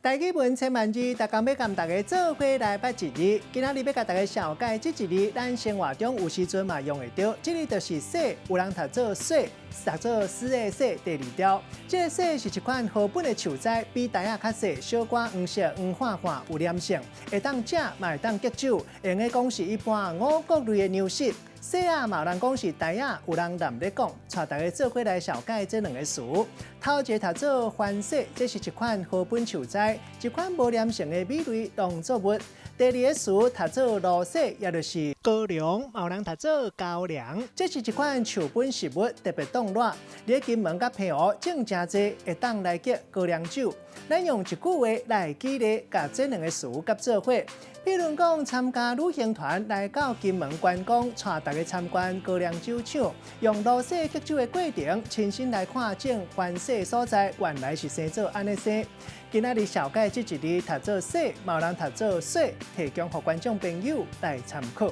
大基本千万字，大家要跟大家做伙来捌一字。今仔日要甲大家小解这一字，咱生活中有时阵嘛用会到。这里就是水，有人读做水，读做丝的水。第二条，这个水是一款好本的树栽，比大亚较细，小可黄色、黄泛泛，有黏性，会当食，嘛会当结酒。用的讲是一般五穀类的粮食。细啊，嘛有人讲是大啊，有人难咧讲，带大家做伙来小解这两个词。头一个读做番薯，这是一款好本树栽，一款无黏性的米类农作物。第二个词读做露水，也就是高粱，嘛有人读做高粱，这是一款树本食物，特别冻热。你金门甲平湖种真济，会当来结高粱酒。咱用一句话来举例，甲这两个词夹做伙。比如讲，参加旅行团来到金门观光，带大家参观高粱酒厂，用露水结酒的过程，亲身来看种番薯所在，原来是生做安尼生。今仔日小解这一字读做水，嘛有人读做水，提供给观众朋友来参考。